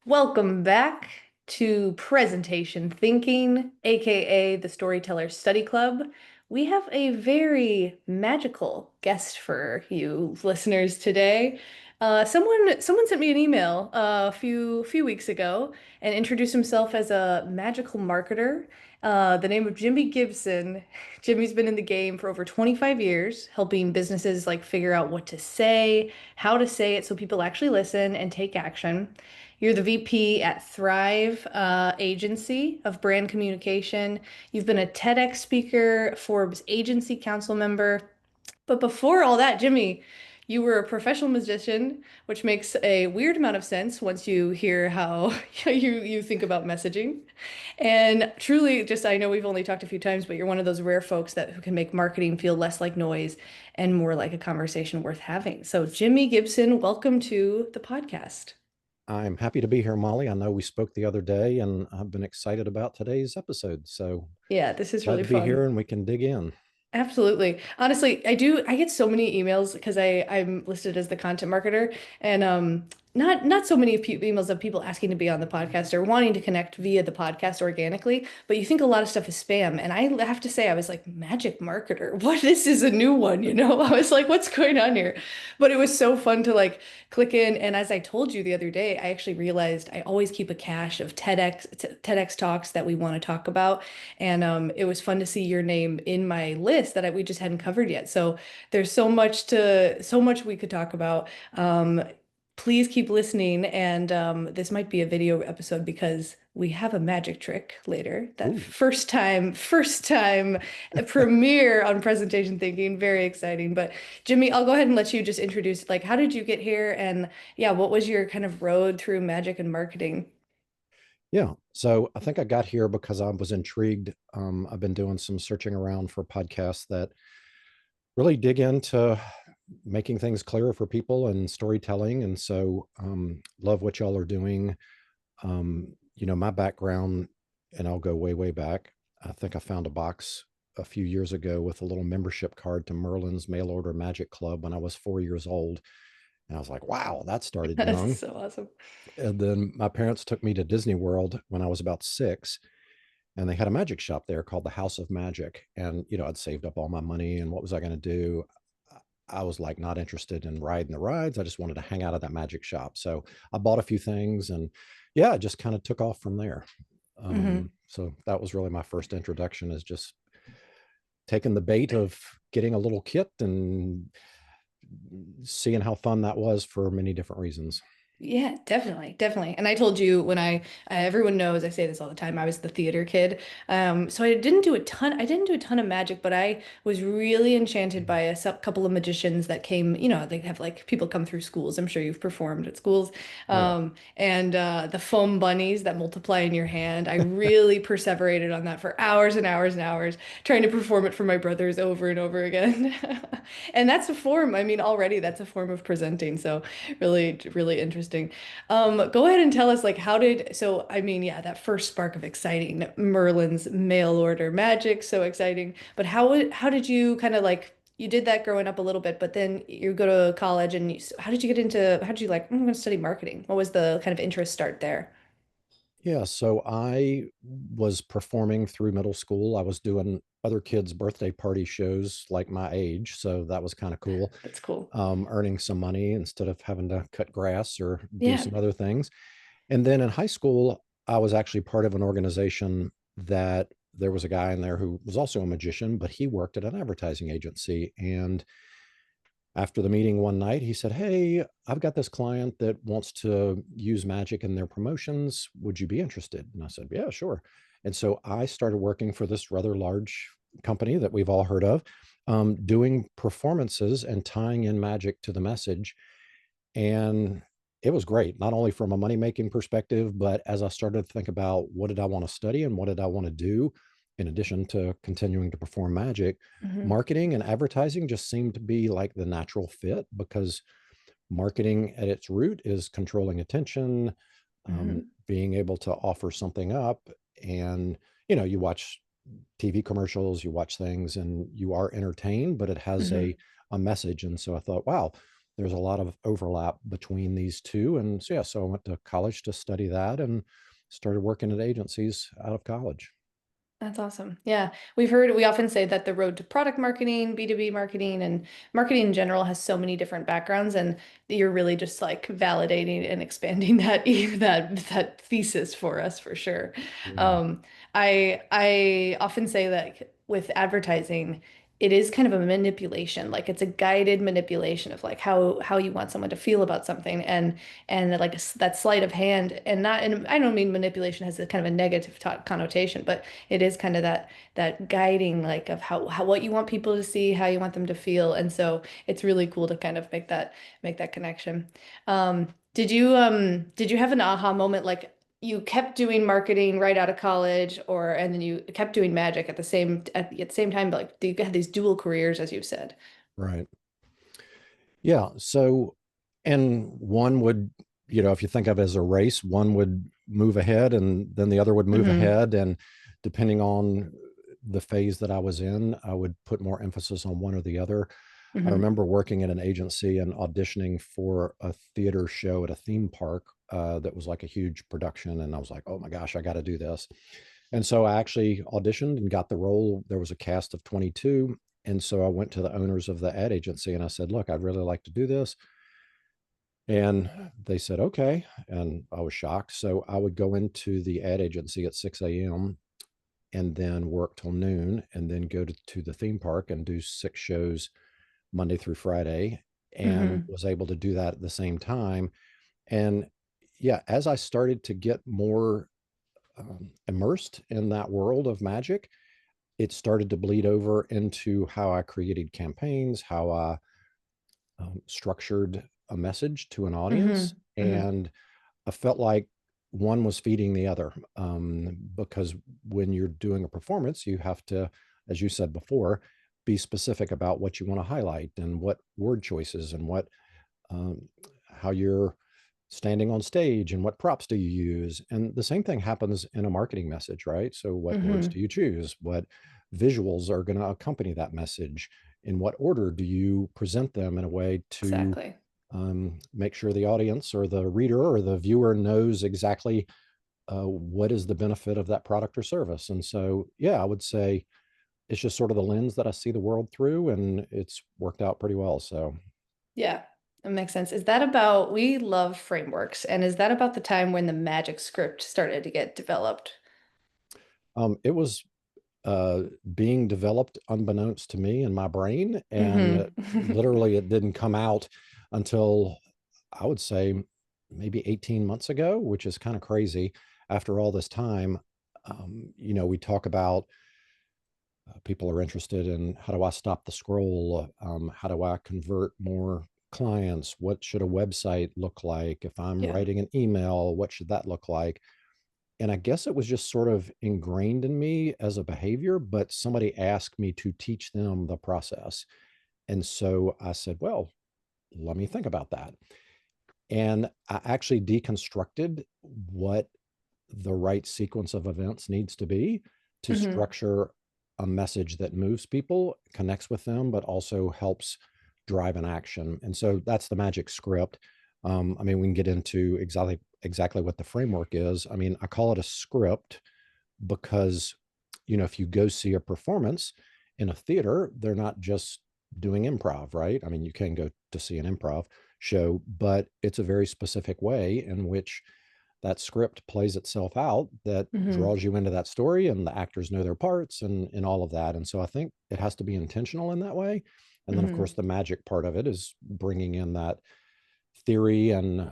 Welcome back to Presentation Thinking, aka the Storyteller Study Club. We have a very magical guest for you listeners today. Someone sent me an email a few weeks ago and introduced himself as a magical marketer. The name of Jimmy Gibson. Jimmy's been in the game for over 25 years, helping businesses like figure out what to say, how to say it so people actually listen and take action. You're the VP at Thrive Agency of Brand Communication. You've been a TEDx speaker, Forbes Agency Council member. But before all that, Jimmy, you were a professional musician, which makes a weird amount of sense once you hear how you think about messaging. And truly, just I know we've only talked a few times, but you're one of those rare folks that who can make marketing feel less like noise and more like a conversation worth having. So, Jimmy Gibson, welcome to the podcast. I'm happy to be here, Molly. I know we spoke the other day, and I've been excited about today's episode. So Yeah, this is glad really to be fun. here and we can dig in. Absolutely. Honestly, I get so many emails because I'm listed as the content marketer and not so many emails of people asking to be on the podcast or wanting to connect via the podcast organically, but you think a lot of stuff is spam. And I have to say I was like magic marketer. What this is a new one, you know? I was like, what's going on here? But it was so fun to like click in, and as I told you the other day, I actually realized I always keep a cache of TEDx talks that we want to talk about. And it was fun to see your name in my list that we just hadn't covered yet. So there's so much we could talk about. Please keep listening, and this might be a video episode because we have a magic trick later. That Ooh, first time premiere on presentation thinking. Very exciting. But Jimmy, I'll go ahead and let you just introduce, like, how did you get here? And yeah, what was your kind of road through magic and marketing? yeah. So I think I got here because I was intrigued. I've been doing some searching around for podcasts that really dig into making things clearer for people and storytelling. And so, love what y'all are doing. My background, and I'll go way, way back. I think I found a box a few years ago with a little membership card to Merlin's mail order magic club when I was 4 years old. And I was like, wow, that started That's young. so awesome. And then my parents took me to Disney World when I was about 6, and they had a magic shop there called the House of Magic. And, I'd saved up all my money, and what was I going to do? I was like not interested in riding the rides. I just wanted to hang out at that magic shop. So I bought a few things, and yeah, it just kind of took off from there. Hmm. So that was really my first introduction, is just taking the bait of getting a little kit and seeing how fun that was for many different reasons. Yeah, definitely, definitely. And I told you when everyone knows I say this all the time. I was the theater kid, so I didn't do a ton. I didn't do a ton of magic, but I was really enchanted by couple of magicians that came. You know, they have like people come through schools. I'm sure you've performed at schools, Oh yeah. and the foam bunnies that multiply in your hand. I really perseverated on that for hours and hours and hours, trying to perform it for my brothers over and over again. And that's a form. I mean, already that's a form of presenting. So really, really interesting. Go ahead and tell us, like, so I mean, yeah, that first spark of exciting, Merlin's mail order magic, so exciting. But how did you kind of like, you did that growing up a little bit, but then you go to college and how did you get into, how did you like, I'm going to study marketing? What was the kind of interest start there? Yeah, so I was performing through middle school. I was doing other kids' birthday party shows like my age, so that was kind of cool. That's cool. Earning some money instead of having to cut grass or do Yeah. some other things. And then in high school, I was actually part of an organization that there was a guy in there who was also a magician, but he worked at an advertising agency. And after the meeting one night, he said, "Hey, I've got this client that wants to use magic in their promotions. Would you be interested?" And I said, "Yeah, sure." And so I started working for this rather large company that we've all heard of, doing performances and tying in magic to the message. And it was great, not only from a money making perspective, but as I started to think about what did I want to study and what did I want to do, in addition to continuing to perform magic, Hmm. marketing and advertising just seemed to be like the natural fit, because marketing at its root is controlling attention, Hmm. being able to offer something up. And, you watch TV commercials, you watch things and you are entertained, but it has Hmm. a message. And so I thought, wow, there's a lot of overlap between these two. And so, yeah, so I went to college to study that and started working at agencies out of college. That's awesome. Yeah. We often say that the road to product marketing, B2B marketing, and marketing in general has so many different backgrounds, and you're really just like validating and expanding that thesis for us for sure. Yeah. Um, I often say that with advertising, it is kind of a manipulation. Like it's a guided manipulation of like how you want someone to feel about something, and like that sleight of hand, and not, and I don't mean manipulation has a kind of a negative connotation, but it is kind of that guiding like of how what you want people to see, how you want them to feel. And so it's really cool to kind of make that connection. Did you have an aha moment like you kept doing marketing right out of college, or and then you kept doing magic at the same time, but like you had these dual careers as you said? Right. Yeah. So, and one would, if you think of it as a race, one would move ahead and then the other would move Mm-hmm. ahead. And depending on the phase that I was in, I would put more emphasis on one or the other. I Mm-hmm. remember working at an agency and auditioning for a theater show at a theme park that was like a huge production. And I was like, oh my gosh, I got to do this. And so I actually auditioned and got the role. There was a cast of 22. And so I went to the owners of the ad agency and I said, look, I'd really like to do this. And they said, okay. And I was shocked. So I would go into the ad agency at 6 a.m. and then work till noon and then go to the theme park and do 6 shows Monday through Friday, and Mm-hmm. was able to do that at the same time. And yeah, as I started to get more immersed in that world of magic, it started to bleed over into how I created campaigns, how I structured a message to an audience. Mm-hmm. Mm-hmm. And I felt like one was feeding the other, because when you're doing a performance, you have to, as you said before, be specific about what you want to highlight and what word choices and what um, how you're standing on stage and what props do you use. And the same thing happens in a marketing message, right? So what words Mm-hmm. do you choose? What visuals are going to accompany that message? In what order do you present them in a way to Exactly. make sure the audience or the reader or the viewer knows exactly what is the benefit of that product or service? And so, yeah, I would say it's just sort of the lens that I see the world through, and it's worked out pretty well. So, Yeah, that makes sense. We love frameworks, and is that about the time when the magic script started to get developed? it was uh, being developed unbeknownst to me in my brain. And Mm-hmm. literally, it didn't come out until I would say maybe 18 months ago, which is kind of crazy after all this time. We talk about people are interested in how do I stop the scroll? How do I convert more clients? What should a website look like? If I'm Yeah. writing an email, what should that look like? And I guess it was just sort of ingrained in me as a behavior, but somebody asked me to teach them the process. And so I said, well, let me think about that. And I actually deconstructed what the right sequence of events needs to be to Hmm. structure a message that moves people, connects with them, but also helps drive an action. And so that's the magic script. I mean, we can get into exactly what the framework is. I mean, I call it a script because, if you go see a performance in a theater, they're not just doing improv, right? I mean, you can go to see an improv show, but it's a very specific way in which that script plays itself out that Hmm. draws you into that story, and the actors know their parts and all of that. And so I think it has to be intentional in that way. And then, of course, Hmm. the magic part of it is bringing in that theory. And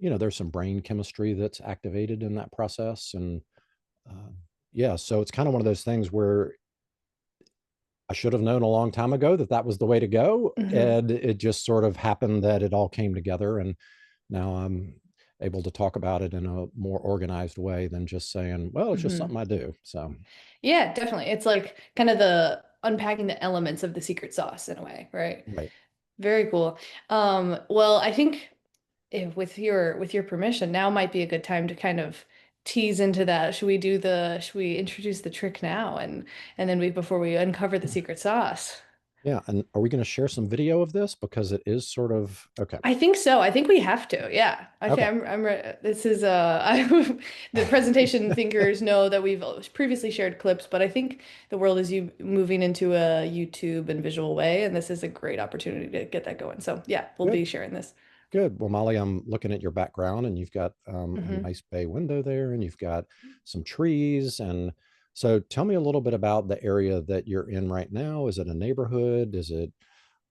there's some brain chemistry that's activated in that process. And uh, yeah, so it's kind of one of those things where I should have known a long time ago that that was the way to go. Hmm. And it just sort of happened that it all came together. And now I'm able to talk about it in a more organized way than just saying, well, it's just Hmm. something I do. So, Yeah, definitely. It's like kind of the unpacking the elements of the secret sauce in a way, right? right. Very cool. Well, I think if with your permission, now might be a good time to kind of tease into that. Should we introduce the trick now, and then before we uncover the secret sauce? Yeah. And are we going to share some video of this? Because it is sort of okay. I think so. I think we have to. Yeah. I think Okay. this is the presentation thinkers know that we've previously shared clips, but I think the world is you moving into a YouTube and visual way, and this is a great opportunity to get that going. So yeah, we'll Good. be sharing this. Good. Well, Molly, I'm looking at your background and you've got a Hmm. nice bay window there and you've got some trees. And so tell me a little bit about the area that you're in right now. Is it a neighborhood? Is it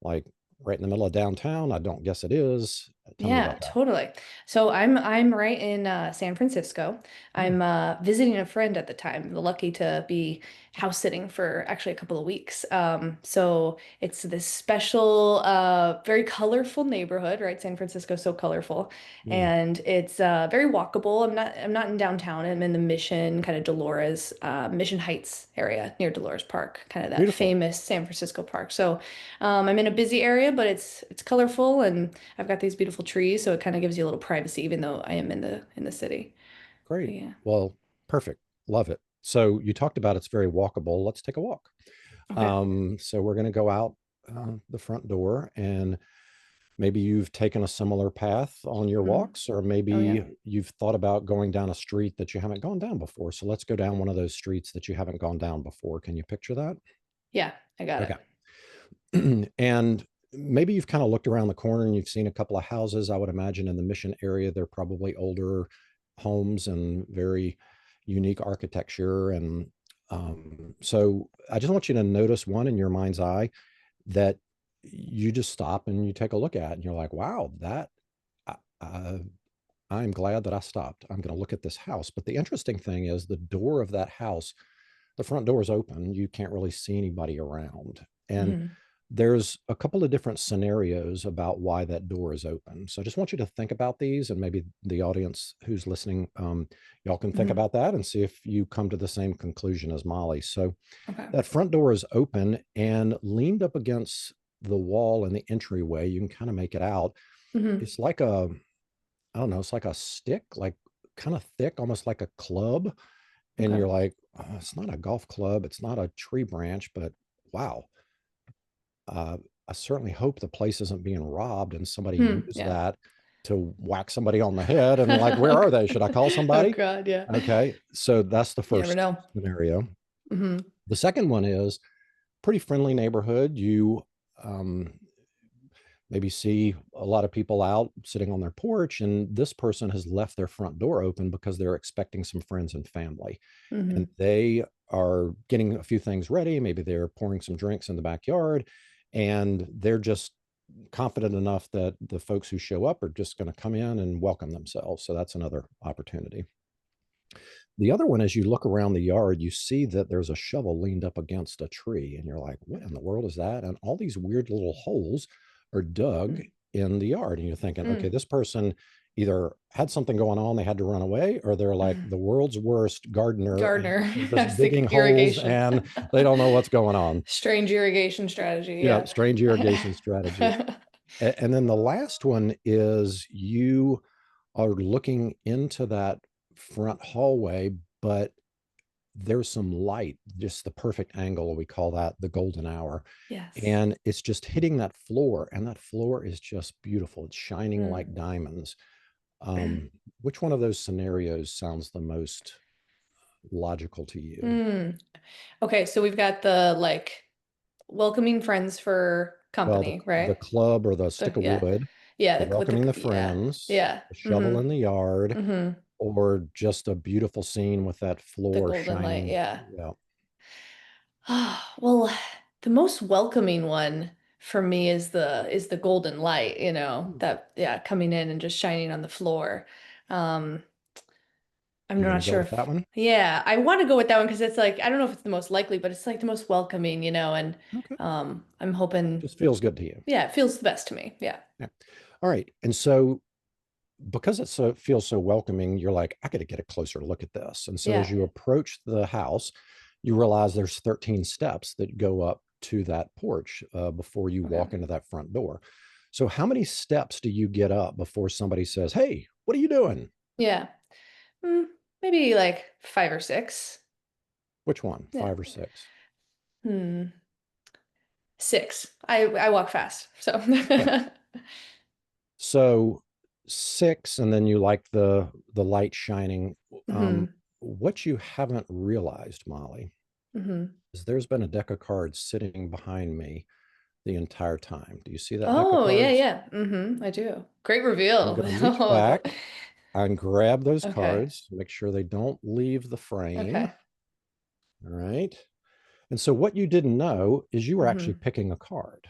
like right in the middle of downtown? I don't guess it is. Tell me Yeah, about that. totally. So I'm right in San Francisco. Hmm. I'm visiting a friend at the time. Lucky to be house sitting for actually a couple of weeks. So it's this special, very colorful neighborhood, right? San Francisco so colorful, Yeah. and it's very walkable. I'm not in downtown. I'm in the Mission, kind of Dolores, Mission Heights area near Dolores Park, kind of that Beautiful. famous San Francisco park. So I'm in a busy area, but it's colorful and I've got these beautiful trees, so it kind of gives you a little privacy, even though I am in the city. But Great. yeah. Well, perfect. Love it. So you talked about it's very walkable. Let's take a walk. Okay. So we're going to go out the front door, and maybe you've taken a similar path on your Hmm. walks, or Oh yeah. maybe you've thought about going down a street that you haven't gone down before. So let's go down one of those streets that you haven't gone down before. Can you picture that? Yeah, I got Okay. it. And maybe you've kind of looked around the corner and you've seen a couple of houses. I would imagine in the Mission area, they're probably older homes and very unique architecture. And so I just want you to notice one in your mind's eye that you just stop and you take a look at, and you're like, wow, that I, I, I'm glad that I stopped. I'm going to look at this house. But the interesting thing is the door of that house, the front door is open. You can't really see anybody around. And Hmm. there's a couple of different scenarios about why that door is open. So I just want you to think about these, and maybe the audience who's listening, y'all can think Hmm. about that and see if you come to the same conclusion as Molly. So Okay. that front door is open and leaned up against the wall in the entryway. You can kind of make it out. Hmm. It's like I don't know, it's like a stick, like kind of thick, almost like a club. And Okay. you're like, it's not a golf club, it's not a tree branch, but wow, uh, I certainly hope the place isn't being robbed and somebody used Yeah. that to whack somebody on the head and like, where Oh, are they? Should I call oh somebody? God, yeah. Okay. So that's the You never first know. scenario. Hmm. The second one is pretty friendly neighborhood. You um, maybe see a lot of people out sitting on their porch, and this person has left their front door open because they're expecting some friends and family. And Hmm. they are getting a few things ready. Maybe they're pouring some drinks in the backyard, and they're just confident enough that the folks who show up are just going to come in and welcome themselves. So that's another opportunity. The other one, as you look around the yard, you see that there's a shovel leaned up against a tree, and you're like, what in the world is that? And all these weird little holes are dug in the yard. And you're thinking, okay, Mm. this person either had something going on, they had to run away, or they're like Mm. the world's worst gardener and Gardener. they're I just was digging thinking holes irrigation. and they don't know what's going on. Strange irrigation strategy. Yeah, Yeah. strange irrigation strategy. And then the last one is you are looking into that front hallway, but there's some light, just the perfect angle. We call that the golden hour. Yes. And it's just hitting that floor, and that floor is just beautiful. It's shining Mm. like diamonds. Which one of those scenarios sounds the most logical to you? Mm. Okay, so we've got the like welcoming friends for Well, company, the right? club or the stick The of yeah. wood, Yeah, the with the welcoming the yeah. friends, Yeah. the shovel Mm-hmm. in the yard, Mm-hmm. or just a beautiful scene with that The floor golden light, shining. yeah. Yeah. Well, the most welcoming one for me is the golden light, that yeah, coming in and just shining on the floor. Um, I'm You not gonna go sure with that if one? yeah, I want to go with that one because it's like I don't know if it's the most likely, but it's like the most welcoming, and Okay. I'm hoping Just feels good to you. yeah, it feels the best to me. Yeah. Yeah. All right. And so because it feels so welcoming, you're like, I got to get a closer look at this. And so as Yeah. you approach the house, you realize there's 13 steps that go up to that porch before you Okay. walk into that front door. So how many steps do you get up before somebody says, hey, what are you doing? Yeah. Mm, maybe like five or six. Which one? Yeah. Five or six? Hmm. 6. I walk fast. So Okay. So 6, and then you like the light shining. Um, hmm what you haven't realized, Molly, hmm is there's been a deck of cards sitting behind me the entire time. Do you see that deck of Oh, yeah, cards? yeah. I do. Great I'm reveal. going to reach back and grab those Okay. cards, make sure they don't leave the frame. Okay. All right. And so what you didn't know is you were actually hmm picking a card,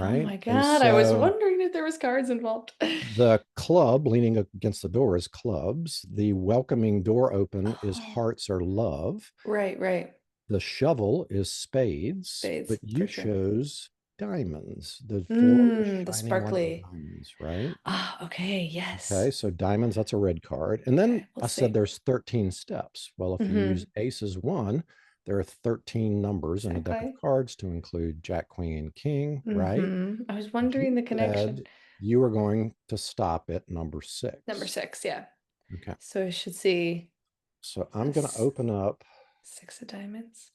Oh right? my And God. I was so wondering if there was cards involved. the club leaning against the door is clubs. The welcoming door open is Oh, hearts or love. right, right. The shovel is spades, Spades, but you for sure. chose diamonds. The floor was The shining like sparkly. diamonds, right? Ah, okay, yes. Okay, so diamonds, that's a red card. And then Okay, we'll I said see. there's 13 steps. Well, if you use ace as one, there are 13 numbers in a deck of Exactly. cards to include Jack, Queen, and King, right? I was You wondering the connection. said you were going to stop at number Number six. 6, yeah. Okay, So I should see so a I'm going to open up 6 of diamonds.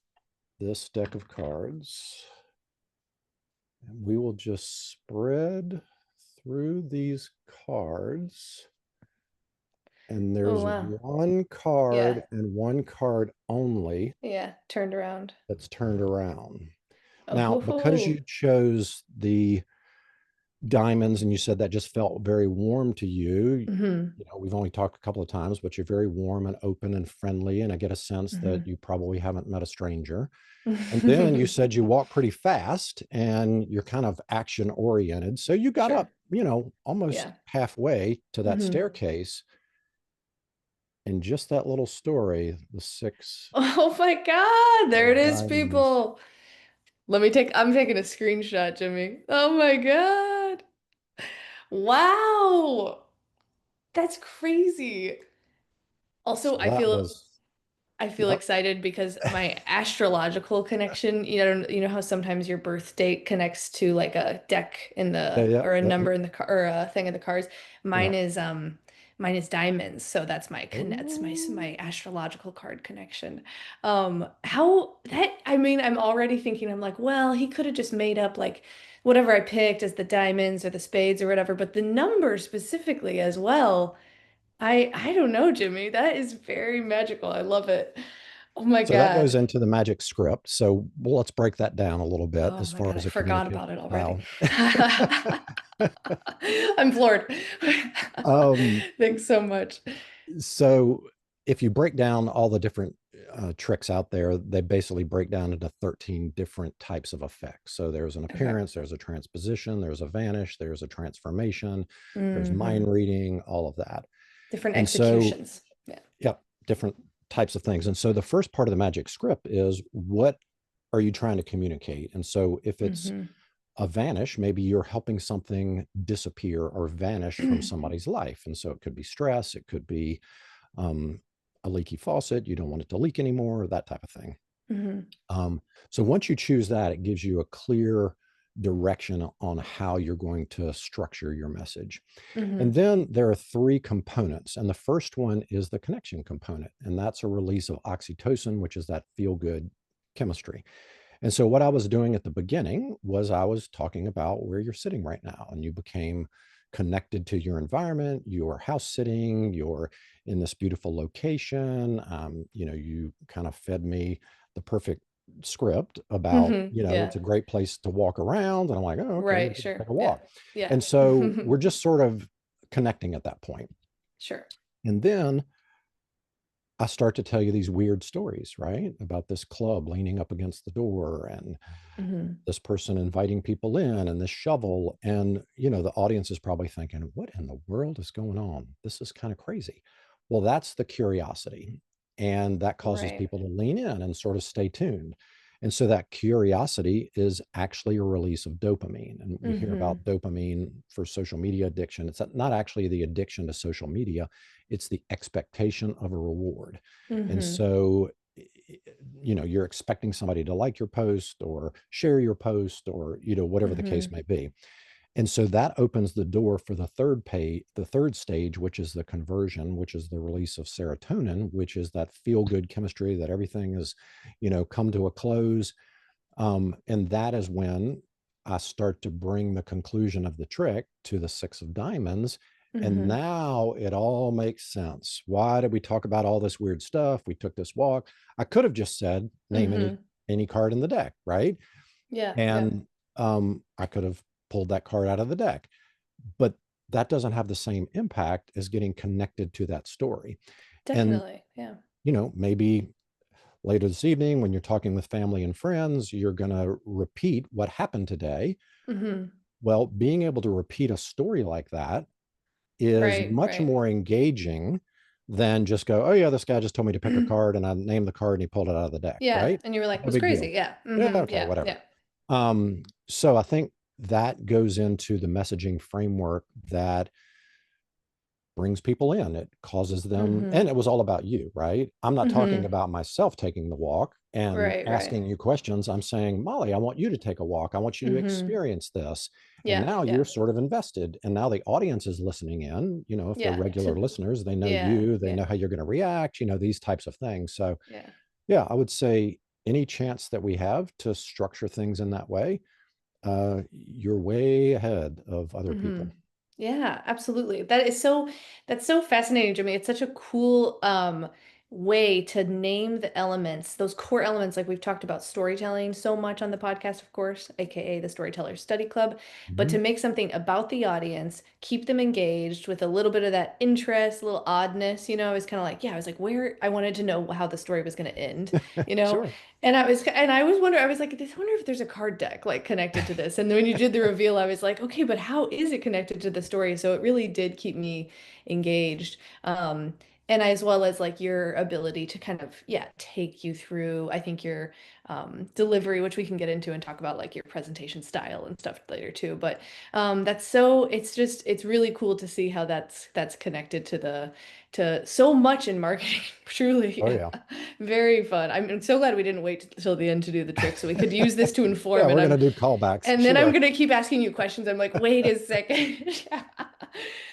this deck of cards and we will just spread through these cards. And Oh there's wow. one Yeah. card and one card only Yeah. Turned around. that's turned around. Now, because Oh. you chose the diamonds and you said that just felt very warm to you, Mm-hmm. you know, we've only talked a couple of times, but you're very warm and open and friendly. And I get a sense that Mm-hmm. you probably haven't met a stranger. And then you said you walk pretty fast and you're kind of action oriented. So you got Sure. up, you know, almost Yeah. halfway to that Mm-hmm. staircase. And just that little story, the six Oh my God. There it of is, diamonds. people. I'm taking a screenshot, Jimmy. Oh my God. Wow. That's crazy. Also, So that was, I feel yep. excited because my astrological connection, you know how sometimes your birth date connects to like a deck in Yeah, the yeah, or a yeah, number in the car or a thing in the cards. yeah. Mine is mine is diamonds, so that's Oh, my astrological card connection. How that I mean, I'm already thinking I'm like, well, he could have just made up like whatever I picked as the diamonds or the spades or whatever, but the number specifically as well. I don't know, Jimmy. That is very magical. I love it. Oh my so that goes God. into the magic script. So well, let's break that down a little bit Oh as my far God, I as a forgot communication about it already. style. I'm floored. um, Thanks so much. so if you break down all the different tricks out there, they basically break down into 13 different types of effects. So there's an Okay. appearance, there's a transposition, there's a vanish, there's a transformation, there's mind hmm reading, all of that. Different And so, executions. Yeah. yep, different types of things. And so the first part of the magic script is what are you trying to communicate? And so if it's hmm a vanish, maybe you're helping something disappear or vanish from somebody's life. And so it could be stress, it could be um, a leaky faucet, you don't want it to leak anymore, that type of thing. hmm Um, so once you choose that, it gives you a clear direction on how you're going to structure your message. And hmm then there are three components. And the first one is the connection component. And that's a release of oxytocin, which is that feel good chemistry. And so what I was doing at the beginning was I was talking about where you're sitting right now, and you became connected to your environment. You're house sitting. You're in this beautiful location. You know, you kind of fed me the perfect script about, you know, it's Yeah. a great place to walk around. And I'm like, oh, okay, we Right. could just Sure. take a Yeah. walk. Yeah. And so we're just sort of connecting at that point. Sure. And then I start to tell you these weird stories, right? About this club leaning up against the door and hmm this person inviting people in and this shovel. And, you know, the audience is probably thinking, what in the world is going on? This is kind of crazy. Well, that's the curiosity. And that causes Right. people to lean in and sort of stay tuned. And so that curiosity is actually a release of dopamine. And we hear hmm about dopamine for social media addiction. It's not actually the addiction to social media, it's the expectation of a reward. And hmm so you know, you're expecting somebody to like your post or share your post or, you know, whatever the case hmm may be. And so that opens the door for the third stage, which is the conversion, which is the release of serotonin, which is that feel good chemistry that everything is, you know, come to a close. And that is when I start to bring the conclusion of the trick to the six of diamonds. And Hmm. now it all makes sense. Why did we talk about all this weird stuff? We took this walk. I could have just said, name Hmm. any card in the deck, right? Yeah, yeah. And I could have pulled that card out of the deck. But that doesn't have the same impact as getting connected to that story. And, Definitely. Yeah. maybe later this evening when you're talking with family and friends, you're going to repeat what happened today. Hmm. Well, being able to repeat a story like that is Right, much right. more engaging than just go, oh, yeah, this guy just told me to pick a card and I named the card and he pulled it out of the deck, Yeah. right? And you were like, it No was big crazy. deal. Yeah. Yeah, Hmm. okay, Yeah. whatever. Yeah. So I think that goes into the messaging framework that brings people in. It causes them, and Hmm. it was all about you, right? I'm not talking Hmm. about myself taking the walk and Right, right. asking you questions. I'm saying, Molly, I want you to take a walk. I want you to Hmm. experience this. And Yeah, now yeah. you're sort of invested. And now the audience is listening in. If they're Yeah. regular listeners, they know Yeah, you, they yeah. know how you're going to react, these types of things. So, Yeah. yeah, I would say any chance that we have to structure things in that way, you're way ahead of other Hmm. people. Yeah, absolutely. That's so fascinating to me. It's such a cool way to name the elements, those core elements, like we've talked about storytelling so much on the podcast, of course, aka the Storyteller Study Club, but to Mhm. make something about the audience, keep them engaged with a little bit of that interest, a little oddness, I was kind of like, yeah, I was like, where I wanted to know how the story was going to end, you know? Sure. And I was wondering, I was like, I wonder if there's a card deck like connected to this. And then when you did the reveal, I was like, okay, but how is it connected to the story? So it really did keep me engaged. And as well as like your ability to kind of, yeah, take you through, I think your delivery, which we can get into and talk about like your presentation style and stuff later too. But it's really cool to see how that's connected to to so much in marketing, truly. Oh, Yeah. yeah. Very fun. I'm so glad we didn't wait till the end to do the trick so we could use this to Yeah, inform we're going to do callbacks. and then I'm Sure. gonna keep asking you questions. I'm like, wait a second.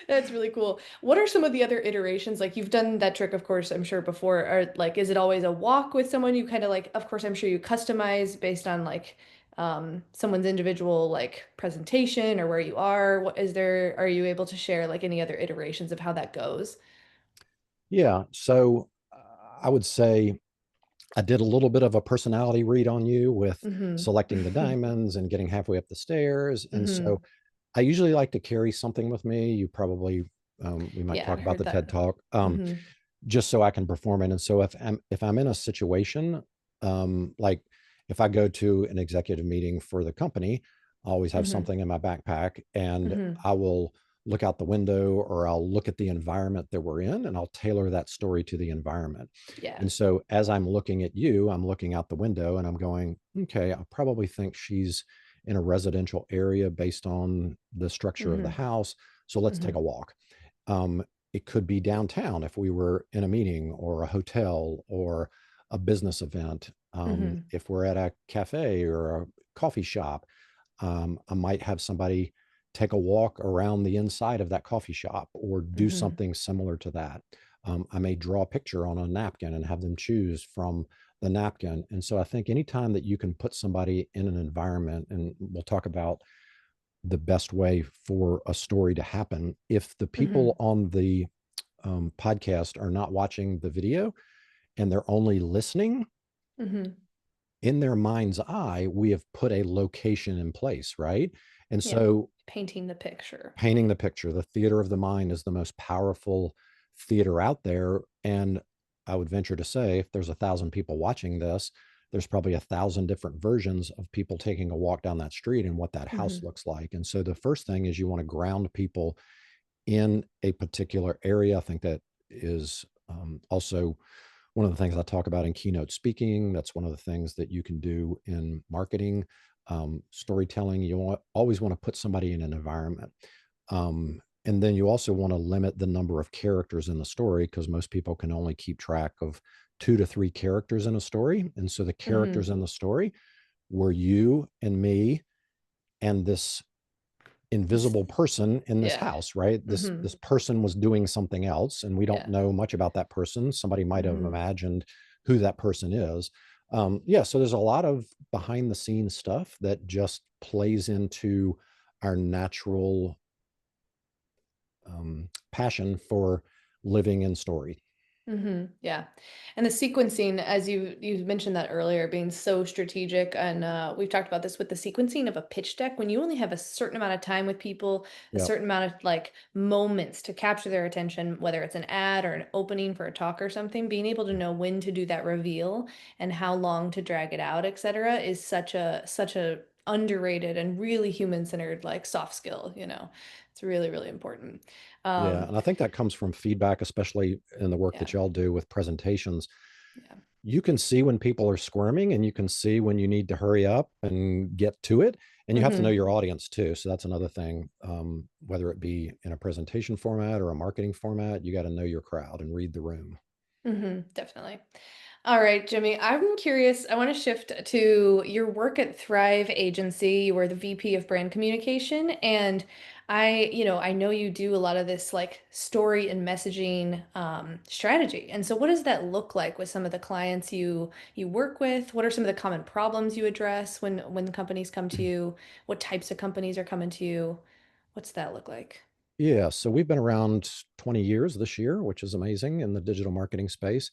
That's really cool. What are some of the other iterations? Like you've done that trick, of course, I'm sure before. Or like, is it always a walk with someone? You kind of like, of course, I'm sure you customize based on like someone's individual like presentation or where you are. Are you able to share like any other iterations of how that goes? Yeah. So I would say I did a little bit of a personality read on you with Mm-hmm. selecting the diamonds and getting halfway up the stairs. And so Mm-hmm. I usually like to carry something with me. You probably, we might Yeah, talk I about heard the TED that. Talk, Mm-hmm. just so I can perform it. And so if I'm in a situation, like if I go to an executive meeting for the company, I always have Mm-hmm. something in my backpack and Mm-hmm. I will look out the window or I'll look at the environment that we're in and I'll tailor that story to the environment. Yeah. And so as I'm looking at you, I'm looking out the window and I'm going, okay, I probably think she's in a residential area based on the structure of the Mm-hmm. house. So let's take Mm-hmm. a walk. Um, it could be downtown if we were in a meeting or a hotel or a business event. Mm-hmm. If we're at a cafe or a coffee shop, I might have somebody take a walk around the inside of that coffee shop or do Mm-hmm. something similar to that. I may draw a picture on a napkin and have them choose from the napkin. And so I think anytime that you can put somebody in an environment, and we'll talk about the best way for a story to happen, if the Mm-hmm. people on the podcast are not watching the video and they're only listening, Mm-hmm. in their mind's eye, we have put a location in place, right? And Yeah. so Painting the picture. painting the picture, the theater of the mind is the most powerful theater out there. And I would venture to say, if there's 1,000 people watching this, there's probably 1,000 different versions of people taking a walk down that street and what that house Mm-hmm. looks like. And so the first thing is you want to ground people in a particular area. I think that is also one of the things I talk about in keynote speaking. That's one of the things that you can do in marketing, storytelling. Always want to put somebody in an environment. And then you also want to limit the number of characters in the story because most people can only keep track of 2 to 3 characters in a story. And so the Mm-hmm. characters in the story were you and me and this This, invisible person in this yeah. house, right? this Mm-hmm. this person was doing something else and we don't Yeah. know much about that person. Somebody might have Mm-hmm. imagined who that person is. Yeah, so there's a lot of behind the scenes stuff that just plays into our natural passion for living in story. Yeah. And the sequencing, as you mentioned that earlier, being so strategic, and we've talked about this with the sequencing of a pitch deck. When you only have a certain amount of time with people, a Yeah, certain amount of like moments to capture their attention, whether it's an ad or an opening for a talk or something, being able to know when to do that reveal and how long to drag it out, etc., is such a underrated and really human-centered like soft skill, you know. It's really, really important. yeah, Um, and I think that comes from feedback, especially in the work yeah, that y'all do with presentations. yeah. You can see when people are squirming, and you can see when you need to hurry up and get to it. And you have to know hmm your audience too. So that's another thing. Whether it be in a presentation format or a marketing format, you got to know your crowd and read the room. Definitely. All right, Jimmy, I'm curious. I want to shift to your work at Thrive Agency. You were the VP of brand communication, and I know you do a lot of this like story and messaging strategy. And so what does that look like with some of the clients you work with? What are some of the common problems you address when companies come to you? What types of companies are coming to you? What's that look like? Yeah, so we've been around 20 years this year, which is amazing in the digital marketing space.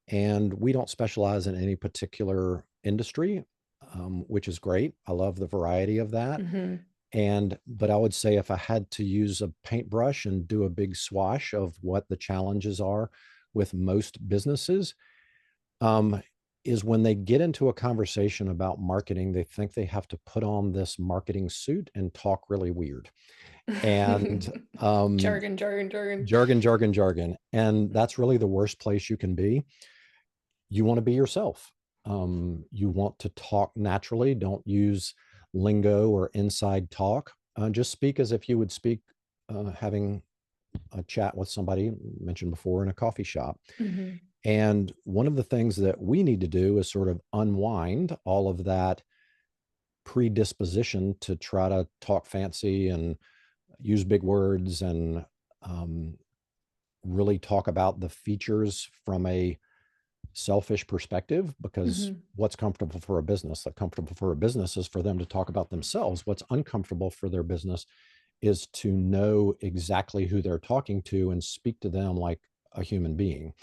And we don't specialize in any particular industry, which is great. I love the variety of that. Mm-hmm. But I would say if I had to use a paintbrush and do a big swash of what the challenges are with most businesses, um, is when they get into a conversation about marketing, they think they have to put on this marketing suit and talk really weird. And Jargon, jargon, jargon. jargon, jargon, jargon. And that's really the worst place you can be. You want to be yourself. You want to talk naturally. Don't use lingo or inside talk. Just speak as if you would speak having a chat with somebody mentioned before in a coffee shop. Mm-hmm. And one of the things that we need to do is sort of unwind all of that predisposition to try to talk fancy and use big words and um, really talk about the features from a selfish perspective, because Mm-hmm. what's comfortable for a business, that comfortable for a business is for them to talk about themselves. What's uncomfortable for their business is to know exactly who they're talking to and speak to them like a human being.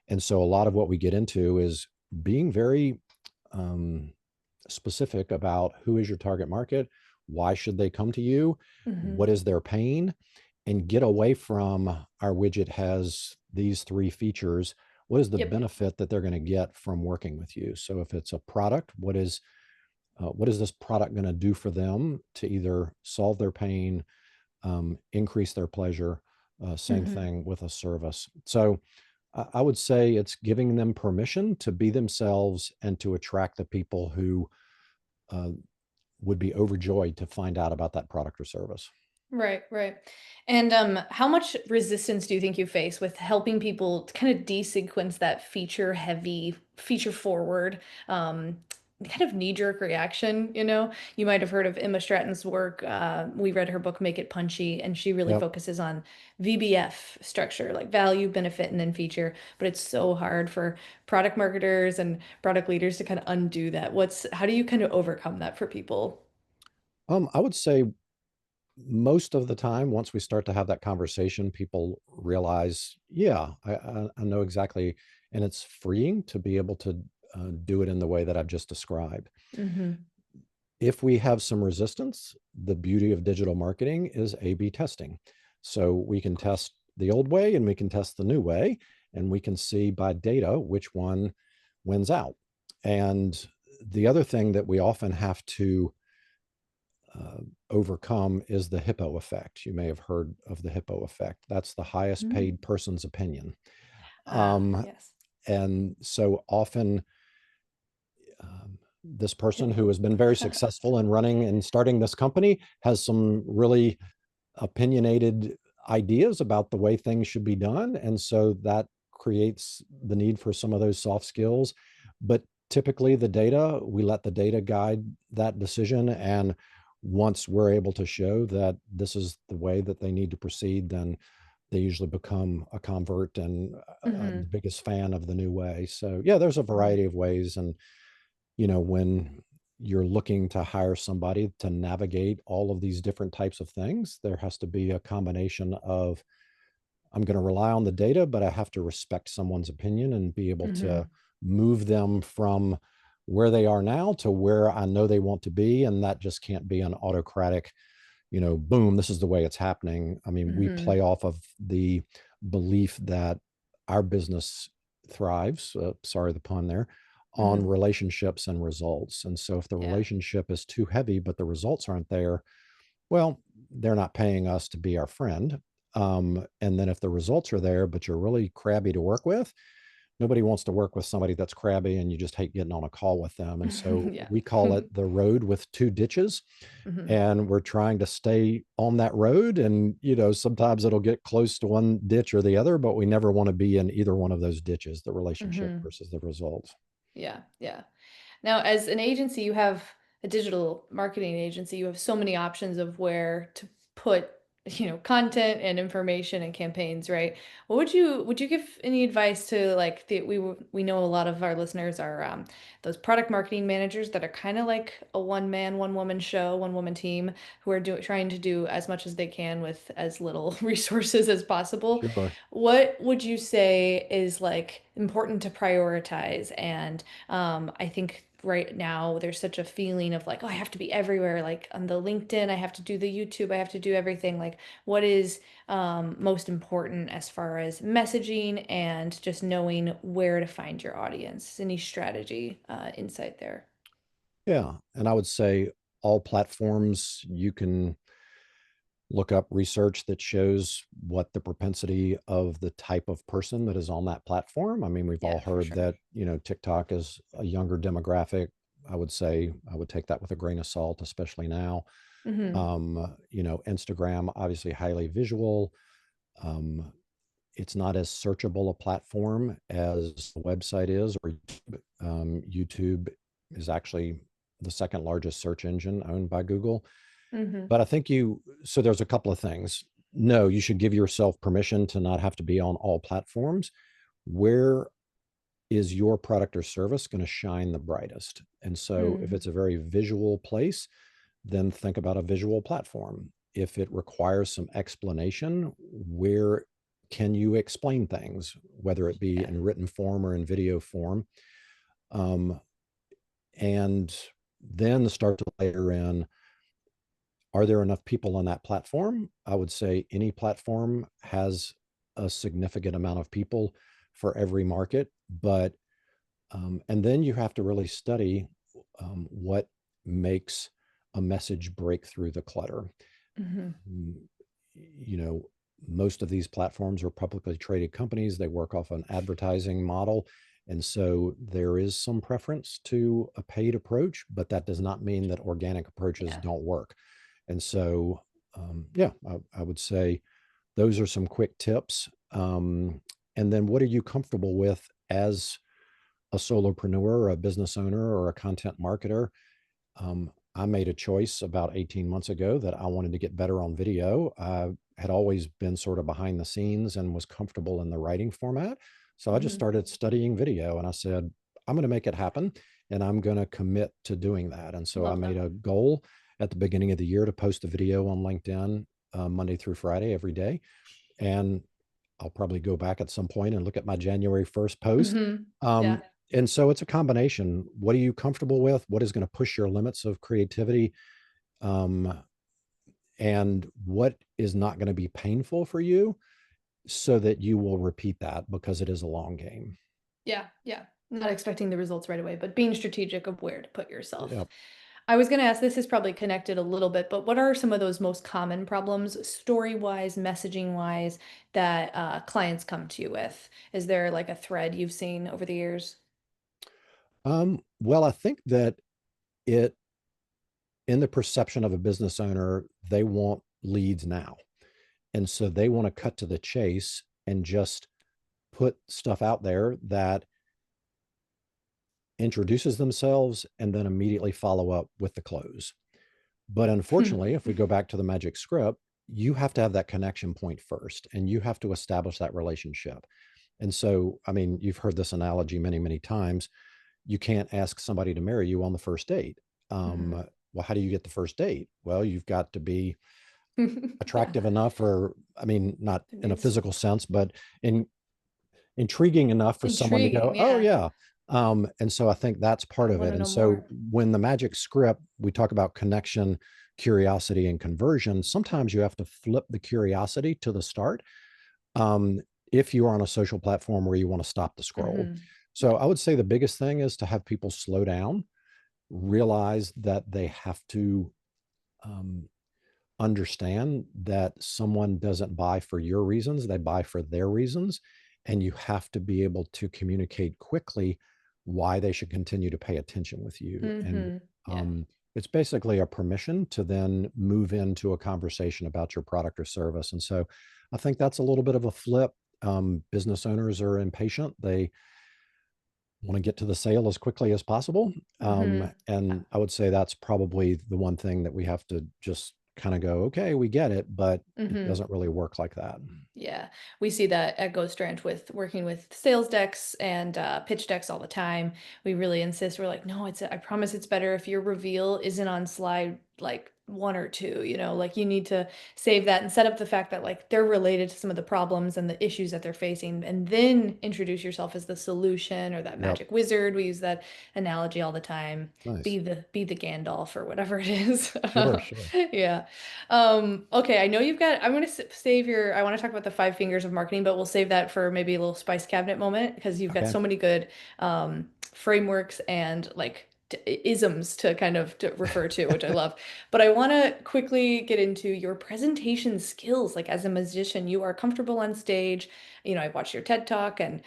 And so a lot of what we get into is being very um, specific about who is your target market, why should they come to you, Mm-hmm. what is their pain, and get away from our widget has these three features. What is the Yep. benefit that they're going to get from working with you? So if it's a product, what is this product going to do for them to either solve their pain, increase their pleasure? Same Mm-hmm. thing with a service. So I would say it's giving them permission to be themselves and to attract the people who uh, would be overjoyed to find out about that product or service. Right, right. And how much resistance do you think you face with helping people to kind of desequence that feature heavy, feature forward, kind of knee-jerk reaction, you know? You might have heard of Emma Stratton's work. We read her book, Make It Punchy, and she really Yep. focuses on VBF structure, like value, benefit, and then feature. But it's so hard for product marketers and product leaders to kind of undo that. How do you kind of overcome that for people? I would say most of the time, once we start to have that conversation, people realize, yeah, I know exactly. And it's freeing to be able to do it in the way that I've just described. Mm-hmm. If we have some resistance, the beauty of digital marketing is A B testing. So we can Of course. test the old way and we can test the new way, and we can see by data which one wins out. And the other thing that we often have to uh, overcome is the hippo effect. You may have heard of the hippo effect. That's the highest Mm. paid person's opinion. Ah, Um, yes. and so often, this person who Hippo. has been very successful in running and starting this company has some really opinionated ideas about the way things should be done. And so that creates the need for some of those soft skills. But typically, the data, we let the data guide that decision. And once we're able to show that this is the way that they need to proceed, then they usually become a convert and the Hmm. biggest fan of the new way. So yeah, there's a Hmm. variety of ways. And when you're looking to hire somebody to navigate all of these different types of things, there has to be a combination of, I'm going to rely on the data, but I have to respect someone's opinion and be able to Hmm. move them from where they are now to where I know they want to be. And that just can't be an autocratic, boom, this is the way it's happening. I mean, we Hmm. play off of the belief that our business thrives, sorry, the pun there, on Hmm. relationships and results. And so if the Yeah. relationship is too heavy, but the results aren't there, well, they're not paying us to be our friend. And then if the results are there, but you're really crabby to work with, nobody wants to work with somebody that's crabby and you just hate getting on a call with them. And so Yeah. we call it the road with two ditches. Hmm. And we're trying to stay on that road. And, sometimes it'll get close to one ditch or the other, but we never want to be in either one of those ditches, the relationship Hmm. versus the results. Yeah. Yeah. Now, as an agency, you have a digital marketing agency, you have so many options of where to put, content and information and campaigns, right? What would you give any advice to like we know a lot of our listeners are those product marketing managers that are kind of like a one man, one woman show, one woman team who are trying to do as much as they can with as little resources as possible. Sure. What would you say is like important to prioritize? And I think right now there's such a feeling of like, oh, I have to be everywhere. Like on the LinkedIn, I have to do the YouTube, I have to do everything. Like, what is most important as far as messaging and just knowing where to find your audience? Any strategy insight there? Yeah. And I would say all platforms, you can look up research that shows what the propensity of the type of person that is on that platform. I mean, we've all Yeah, for heard sure. that, TikTok is a younger demographic. I would say I would take that with a grain of salt, especially now. Hmm. Instagram, obviously highly visual. Um, it's not as searchable a platform as the website is, or YouTube. YouTube is actually the second largest search engine owned by Google. Hmm. But I think so there's a couple of things. No, you should give yourself permission to not have to be on all platforms. Where is your product or service going to shine the brightest? And so if Hmm. it's a very visual place, then think about a visual platform. If it requires some explanation, where can you explain things, whether it be Yeah. in written form or in video form? Um, and then start to layer in, are there enough people on that platform? I would say any platform has a significant amount of people for every market, but and then you have to really study what makes a message break through the clutter. Hmm. Mm, you know, most of these platforms are publicly traded companies. They work off an advertising model. And so there is some preference to a paid approach, but that does not mean that organic approaches Yeah. don't work. And so, yeah, I would say those are some quick tips. And then what are you comfortable with as a solopreneur or a business owner or a content marketer? I made a choice about 18 months ago that I wanted to get better on video. I had always been sort of behind the scenes and was comfortable in the writing format. So I just Hmm. started studying video and I said, I'm going to make it happen and I'm going to commit to doing that. And so I Love made that. a goal at the beginning of the year to post a video on LinkedIn Monday through Friday every day. And I'll probably go back at some point and look at my January 1st post. Hmm. Um, Yeah. and so it's a combination. What are you comfortable with? What is going to push your limits of creativity? Um, and what is not going to be painful for you so that you will repeat that because it is a long game. Yeah. Yeah. Not expecting the results right away, but being strategic of where to put Yeah. yourself. I was going to ask, this is probably connected a little bit, but what are some of those most common problems, story-wise, messaging-wise, that clients come to you with? Is there like a thread you've seen over the years? Well, I think that it, in the perception of a business owner, they want leads now. And so they want to cut to the chase and just put stuff out there that introduces themselves and then immediately follow up with the close. But unfortunately, if we go back to the magic script, you have to have that connection point first, and you have to establish that relationship. And so, I mean, you've heard this analogy many, many times. You can't ask somebody to marry you on the first date. Hmm. Well, how do you get the first date? Well, you've got to be Yeah, attractive enough, or, I mean, not it in a is physical sense, but in intriguing enough for someone to intriguing. go, oh, Yeah, yeah. And so I think that's part I of want it. to And know so more. when the magic script, we talk about connection, curiosity, and conversion, sometimes you have to flip the curiosity to the start, um, if you are on a social platform where you want to stop the scroll. Hmm. So I would say the biggest thing is to have people slow down, realize that they have to um, understand that someone doesn't buy for your reasons, they buy for their reasons. And you have to be able to communicate quickly why they should continue to pay attention with you. And Yeah. it's basically a permission to then move into a conversation about your product or service. And so I think that's a little bit of a flip. Business owners are impatient. They want to get to the sale as quickly as possible. Hmm. And I would say that's probably the one thing that we have to just kind of go, okay, we get it, but it Hmm. doesn't really work like that. Yeah, we see that at GhostRanch with working with sales decks and pitch decks all the time. We really insist. We're like, no, I promise it's better if your reveal isn't on slide like one or two, like you need to save that and set up the fact that like they're related to some of the problems and the issues that they're facing, and then introduce yourself as the solution or that Yep. magic wizard. We use that analogy all the time. Nice. Be the Gandalf or whatever it is. Sure, sure. Yeah. Okay, I know you've got, I'm going to save I want to talk about the five fingers of marketing, but we'll save that for maybe a little spice cabinet moment because you've got Okay. so many good frameworks and like isms to kind of to refer to, which I love. But I want to quickly get into your presentation skills. Like as a musician, you are comfortable on stage. I watched your TED Talk and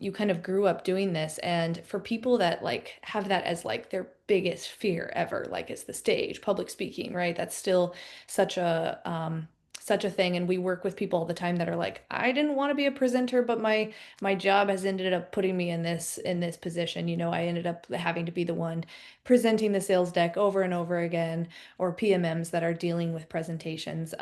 you kind of grew up doing this. And for people that like have that as like their biggest fear ever, like it's the stage, public speaking, right? That's still such a thing. And we work with people all the time that are like, I didn't want to be a presenter, but my job has ended up putting me in this position. I ended up having to be the one presenting the sales deck over and over again, or PMMs that are dealing with presentations,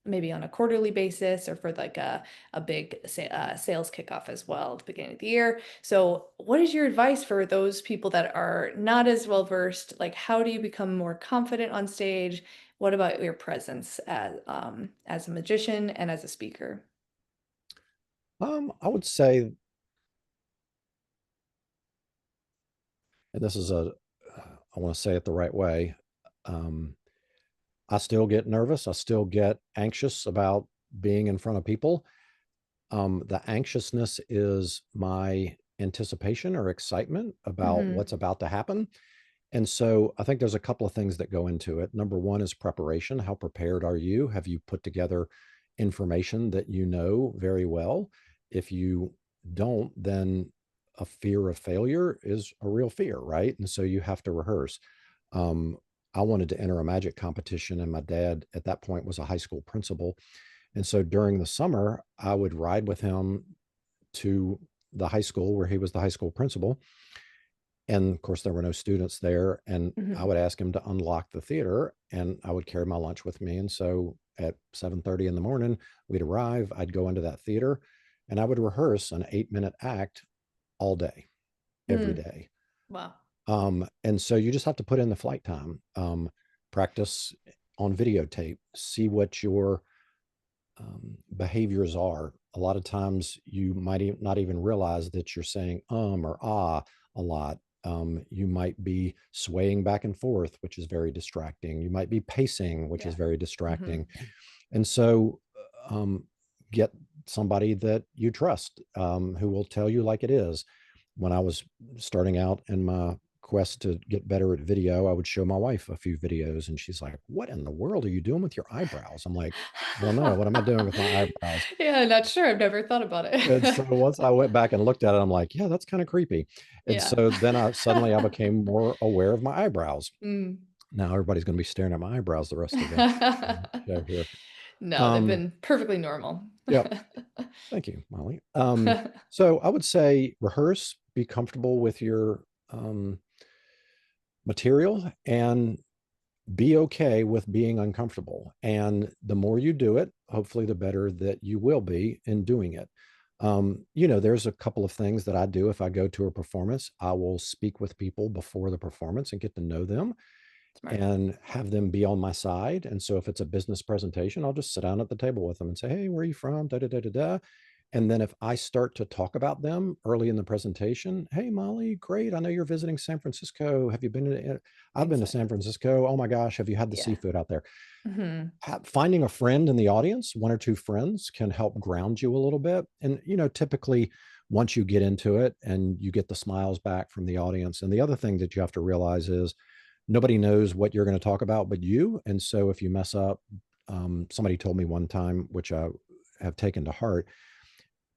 maybe on a quarterly basis or for like a big sales kickoff as well at the beginning of the year. So what is your advice for those people that are not as well versed? Like, how do you become more confident on stage? What about your presence as a magician and as a speaker? I would say, and this is I want to say it the right way. Um, I still get nervous. I still get anxious about being in front of people. The anxiousness is my anticipation or excitement about Mm-hmm. what's about to happen. And so I think there's a couple of things that go into it. Number one is preparation. How prepared are you? Have you put together information that you know very well? If you don't, then a fear of failure is a real fear, right? And so you have to rehearse. Um, I wanted to enter a magic competition, and my dad at that point was a high school principal. And so during the summer, I would ride with him to the high school where he was the high school principal, and of course there were no students there, and I Mm-hmm. would ask him to unlock the theater, and I would carry my lunch with me. And so at 7:30 in the morning, we'd arrive, I'd go into that theater, and I would rehearse an 8-minute act all day, every Mm. day. Wow. And so you just have to put in the flight time, practice on videotape, see what your behaviors are. A lot of times you might not even realize that you're saying or ah a lot. You might be swaying back and forth, which is very distracting. You might be pacing, which is Yeah. very Mm-hmm. distracting. And so get somebody that you trust, who will tell you like it is. When I was starting out in my quest to get better at video, I would show my wife a few videos, and she's like, "What in the world are you doing with your eyebrows?" I'm like, "Well, no, what am I doing with my eyebrows?" Yeah, not sure. I've never thought about And it. so once I went back and looked at it, I'm like, "Yeah, that's kind of creepy." And Yeah. so then I became more aware of my eyebrows. Mm. Now everybody's going to be staring at my eyebrows the rest of the show here. No, they've Um, been perfectly normal. yep. Thank you, Molly. So I would say rehearse, be comfortable with your material, and be okay with being uncomfortable. And the more you do it, hopefully, the better that you will be in doing it. There's a couple of things that I do. If I go to a performance, I will speak with people before the performance and get to know them Smart. and have them be on my side. And so if it's a business presentation, I'll just sit down at the table with them and say, hey, where are you from? Da da da da da. And then if I start to talk about them early in the presentation, hey, Molly, great. I know you're visiting San Francisco. Have you been to, I've been to San Exactly. Francisco. Oh my gosh. Have you had the Yeah. seafood out there? Hmm. Finding a friend in the audience, one or two friends can help ground you a little bit. And, typically once you get into it and you get the smiles back from the audience. And the other thing that you have to realize is nobody knows what you're going to talk about but you. And so if you mess up, somebody told me one time, which I have taken to heart,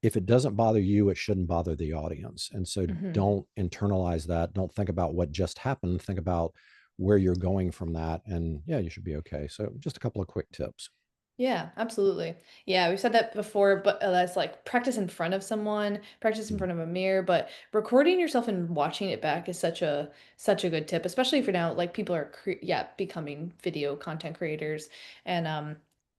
if it doesn't bother you, it shouldn't bother the audience. And so Hmm. don't internalize that. Don't think about what just happened. Think about where you're going from that. And yeah, you should be okay. So just a couple of quick tips. Yeah, absolutely. Yeah, we've said that before, but that's like practice in front of someone, practice in Mm, front of a mirror, but recording yourself and watching it back is such a good tip, especially for now like people are becoming video content creators and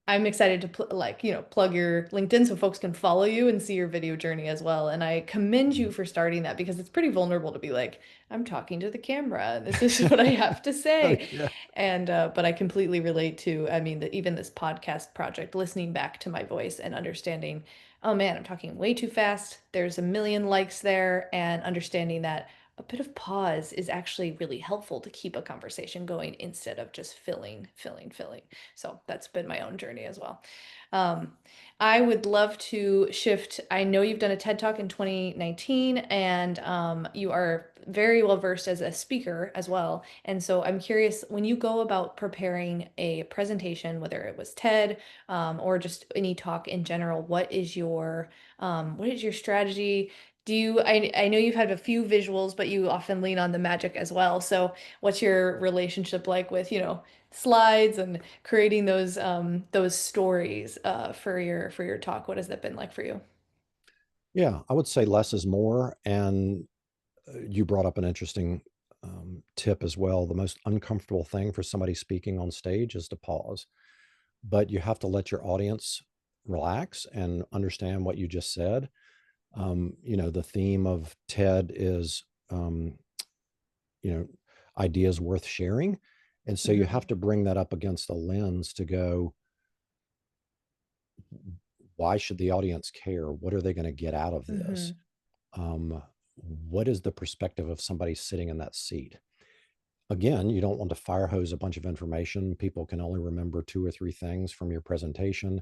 I'm excited to plug your LinkedIn so folks can follow you and see your video journey as well. And I commend mm. you for starting that because it's pretty vulnerable to be like, I'm talking to the camera. This is what I have to Oh, say. yeah. And but I completely relate to, I mean, even this podcast project, listening back to my voice and understanding, oh man, I'm talking way too fast. There's a million likes there, and understanding that a bit of pause is actually really helpful to keep a conversation going instead of just filling, filling, filling. So that's been my own journey as well. Um, I would love to shift. I know you've done a TED Talk in 2019, and you are very well versed as a speaker as well. And so I'm curious, when you go about preparing a presentation, whether it was TED or just any talk in general, what is your strategy? I know you've had a few visuals, but you often lean on the magic as well. So what's your relationship like with, slides and creating those stories for your talk? What has that been like for you? Yeah, I would say less is more. And you brought up an interesting tip as well. The most uncomfortable thing for somebody speaking on stage is to pause, but you have to let your audience relax and understand what you just said. The theme of TED is, um, you know, ideas worth sharing. And so you Hmm. have to bring that up against the lens to go, why should the audience care? What are they going to get out of this? Hmm. Um, what is the perspective of somebody sitting in that seat? Again, you don't want to fire hose a bunch of information. People can only remember two or three things from your presentation.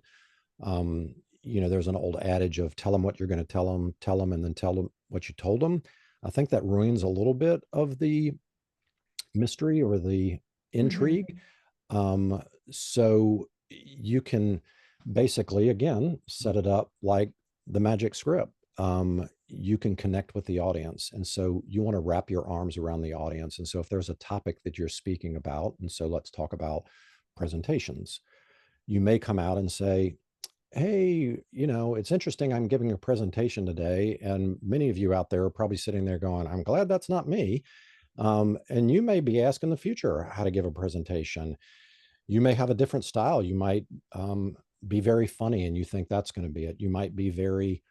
Um, there's an old adage of tell them what you're going to tell them, and then tell them what you told them. I think that ruins a little bit of the mystery or the Hmm. intrigue. Um, so you can basically, again, set it up like the magic script. You can connect with the audience. And so you want to wrap your arms around the audience. And so if there's a topic that you're speaking about, and so let's talk about presentations, you may come out and say, hey, it's interesting. I'm giving a presentation today. And many of you out there are probably sitting there going, I'm glad that's not me. And you may be asked in the future how to give a presentation. You may have a different style. You might be very funny and you think that's going to be it. You might be very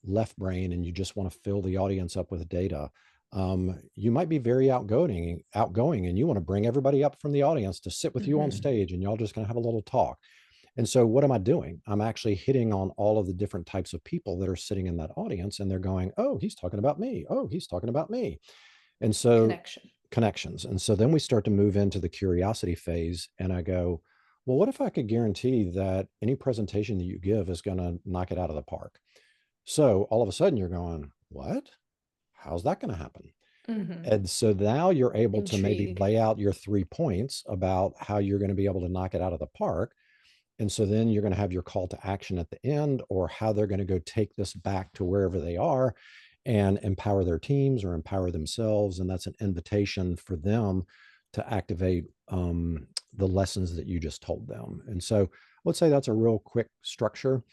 left brain and you just want to fill the audience up with data. You might be very outgoing, and you want to bring everybody up from the audience to sit with you on Hmm. stage, and y'all just going to have a little talk. And so, what am I doing? I'm actually hitting on all of the different types of people that are sitting in that audience, and they're going, "Oh, he's talking about me. Oh, he's talking about me." And so Connection. connections. And so then we start to move into the curiosity phase. And I go, well, what if I could guarantee that any presentation that you give is going to knock it out of the park? So all of a sudden you're going, what? How's that going to happen? Hmm. And so now you're able to maybe Intrigue. lay out your 3 points about how you're going to be able to knock it out of the park. And so then you're going to have your call to action at the end, or how they're going to go take this back to wherever they are and empower their teams or empower themselves. And that's an invitation for them to activate the lessons that you just told them. And so let's say that's a real quick structure.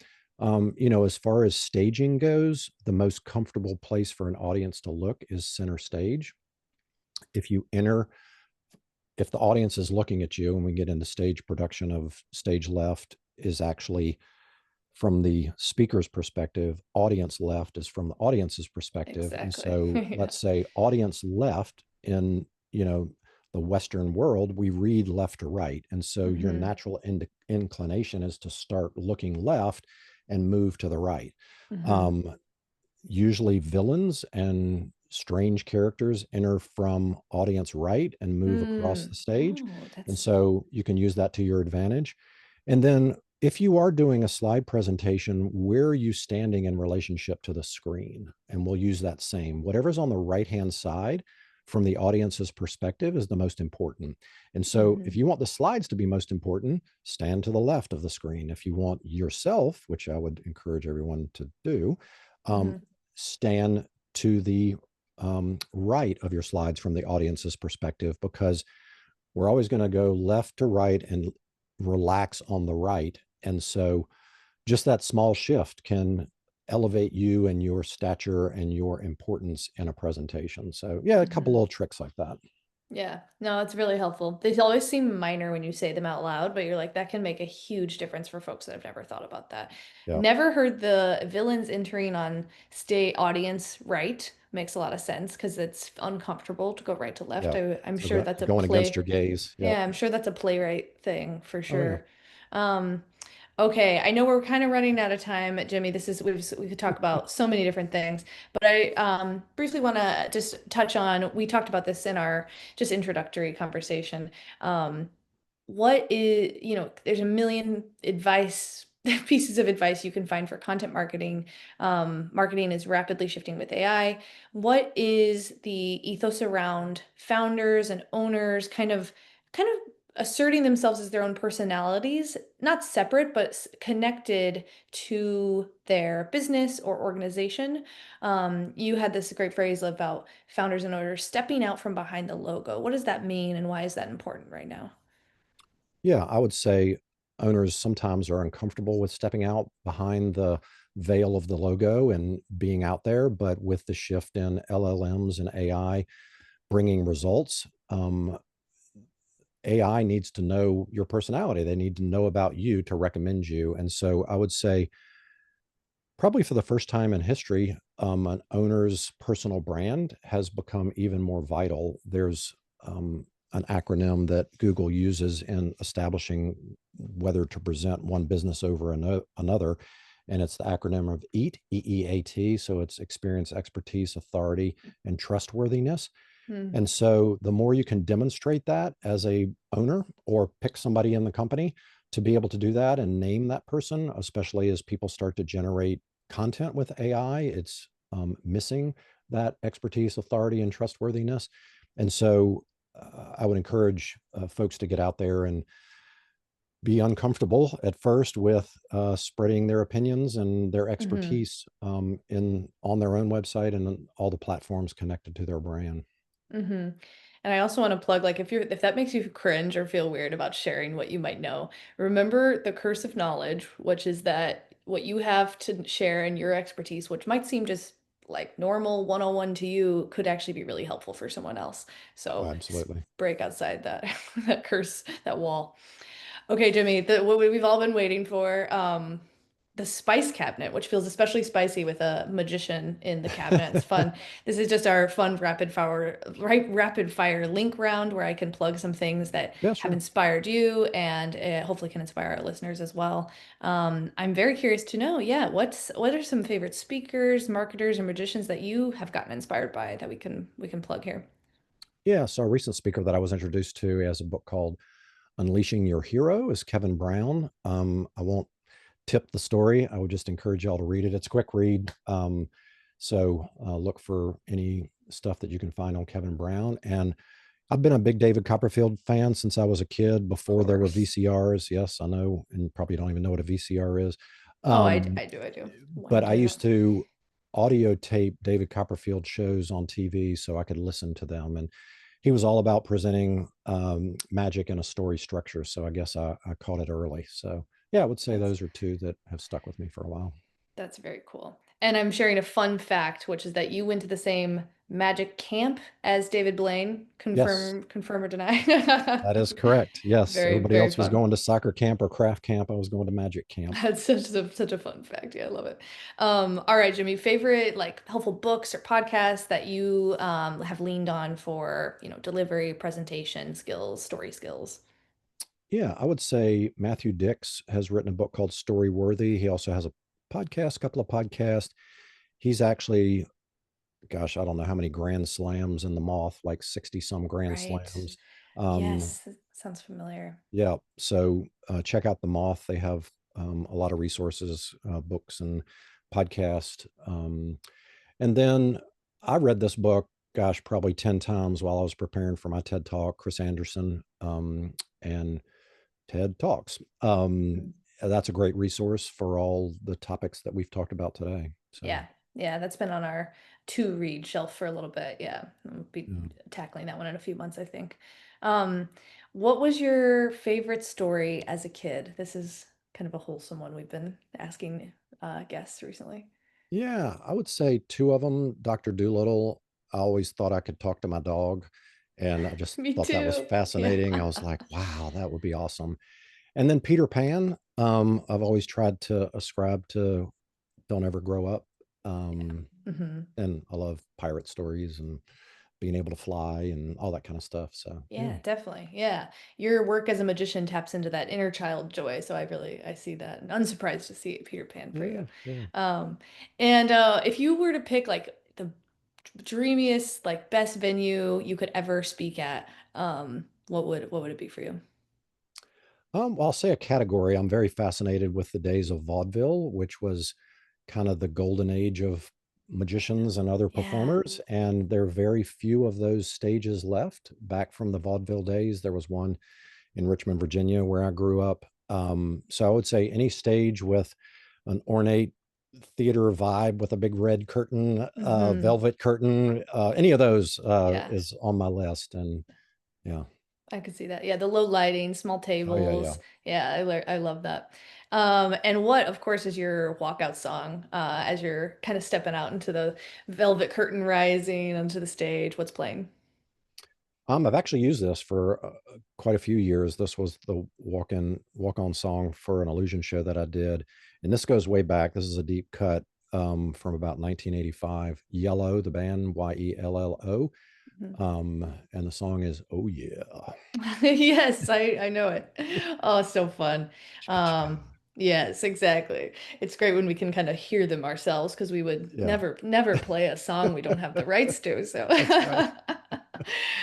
As far as staging goes, the most comfortable place for an audience to look is center stage. If you enter if the audience is looking at you, and we get into stage production of stage left is actually from the speaker's perspective, audience left is from the audience's perspective. And Exactly. so Yeah. let's say audience left in, the Western world, we read left to right. And so your Hmm. natural inclination is to start looking left and move to the right. Hmm. Um, Usually villains and strange characters enter from audience right and move across Mm. the stage. Oh, And that's so you can use that to your advantage. And then if you are doing a slide presentation, where are you standing in relationship to the screen? And we'll use that same. Whatever's on the right hand side from the audience's perspective is the most important. And so if hmm. you want the slides to be most important, stand to the left of the screen. If you want yourself, which I would encourage everyone to do, um, Hmm. stand to the right of your slides from the audience's perspective, because we're always going to go left to right and relax on the right. And so just that small shift can elevate you and your stature and your importance in a presentation. So, yeah, a couple Hmm. little tricks like that. Yeah, no, it's really helpful. They always seem minor when you say them out loud, but you're like, that can make a huge difference for folks that have never thought about that. Yeah. Never heard the villains entering on stay audience right. Makes a lot of sense because it's uncomfortable to go right to left. Yeah. I'm So sure that's a going against play. your gaze. Yep. Yeah, I'm sure that's a playwright thing for Oh, yeah. sure. Um, okay, I know we're kind of running out of time, Jimmy. We could talk about so many different things, but I briefly want to just touch on. We talked about this in our just introductory conversation. Um, what is, there's a million advice pieces of advice you can find for content marketing. Marketing is rapidly shifting with AI. What is the ethos around founders and owners kind of asserting themselves as their own personalities, not separate, but connected to their business or organization? You had this great phrase about founders and owners stepping out from behind the logo. What does that mean, and why is that important right now? Yeah, I would say owners sometimes are uncomfortable with stepping out behind the veil of the logo and being out there. But with the shift in LLMs and AI bringing results, AI needs to know your personality. They need to know about you to recommend you. And so I would say, probably for the first time in history, an owner's personal brand has become even more vital. There's an acronym that Google uses in establishing whether to present one business over another, and it's the acronym of EAT, EEAT. So it's experience, expertise, authority, and trustworthiness. Hmm. And so the more you can demonstrate that as a owner, or pick somebody in the company to be able to do that and name that person, especially as people start to generate content with AI, it's missing that expertise, authority, and trustworthiness. And so I would encourage folks to get out there and be uncomfortable at first with spreading their opinions and their Hmm. expertise in on their own website and on all the platforms connected to their brand. Hmm. And I also want to plug, like, if that makes you cringe or feel weird about sharing what you might know, remember the curse of knowledge, which is that what you have to share and your expertise, which might seem just like normal 101 to you, could actually be really helpful for someone else. Oh, So just absolutely. break outside that that curse, that wall. Okay, Jimmy, what we've all been waiting for, the spice cabinet, which feels especially spicy with a magician in the cabinet. It's fun. This is just our fun rapid fire link round where I can plug some things that Yeah, have sure. inspired you and hopefully can inspire our listeners as well. I'm very curious to know, yeah, what are some favorite speakers, marketers, and magicians that you have gotten inspired by that we can plug here? Yeah. So a recent speaker that I was introduced to has a book called Unleashing Your Hero is Kevin Brown. I won't tip the story. I would just encourage y'all to read it. It's a quick read. So look for any stuff that you can find on Kevin Brown. And I've been a big David Copperfield fan since I was a kid, Of before there were course. VCRs. Yes, I know, and you probably don't even know what a VCR is. Oh, Um, I do. but I 100%. used to audio tape David Copperfield shows on TV so I could listen to them. And he was all about presenting magic in a story structure. So I guess I caught it early. So yeah, I would say That's those are two that have stuck with me for a while. That's very cool. And I'm sharing a fun fact, which is that you went to the same Magic Camp as David Blaine. Yes, Confirm or deny? that is correct. Yes, Very, everybody very else was fun. going to soccer camp or craft camp. I was going to magic camp. That's such a fun fact. Yeah, I love it. All right, Jimmy, favorite like helpful books or podcasts that you have leaned on for, delivery, presentation skills, story skills. Yeah, I would say Matthew Dix has written a book called Story Worthy. He also has a podcast, a couple of podcasts. He's actually, gosh, I don't know how many grand slams in the moth, like 60 some grand Right. slams. Um, Yes, that sounds familiar. yeah, so check out the moth. They have a lot of resources, books and podcast. And then I read this book, gosh, probably 10 times while I was preparing for my TED Talk, Chris Anderson, and TED Talks. That's a great resource for all the topics that we've talked about today. So, Yeah. Yeah, that's been on our to read shelf for a little bit. Yeah. I'll be yeah. tackling that one in a few months, I think. Um, what was your favorite story as a kid? This is kind of a wholesome one we've been asking guests recently. Yeah, I would say two of them. Dr. Doolittle, I always thought I could talk to my dog. And I just Me thought that was too. Yeah. fascinating. I was like, wow, that would be awesome. And then Peter Pan, I've always tried to ascribe to Don't Ever Grow Up. Um, Hmm. and I love pirate stories and being able to fly and all that kind of stuff. So, yeah, Yeah, definitely. Yeah. Your work as a magician taps into that inner child joy. So I see that and unsurprised to see Peter Pan for you. yeah, yeah. Um, and if you were to pick like the dreamiest, like best venue you could ever speak at, what would it be for you? Well, I'll say a category. I'm very fascinated with the days of vaudeville, which was kind of the golden age of magicians and other Yeah. performers. And there are very few of those stages left back from the vaudeville days. There was one in Richmond, Virginia, where I grew up. So I would say any stage with an ornate theater vibe with a big red curtain, Hmm. velvet curtain, any of those Yeah. is on my list. And yeah. I could see that. Yeah, the low lighting, small Oh, yeah, yeah. tables. Yeah, I love that. And what, of course, is your walkout song as you're kind of stepping out into the velvet curtain rising onto the stage? What's playing? I've actually used this for quite a few years. This was the walk on song for an illusion show that I did, and this goes way back. This is a deep cut from about 1985. Yellow, the band Yello, Mhm. and the song is "Oh Yeah." Yes, I know it. Oh, it's so fun. Chicka, chicka. Um, yes, exactly. It's great when we can kind of hear them ourselves because we would Yeah, never play a song we don't have the rights to. So, that's right.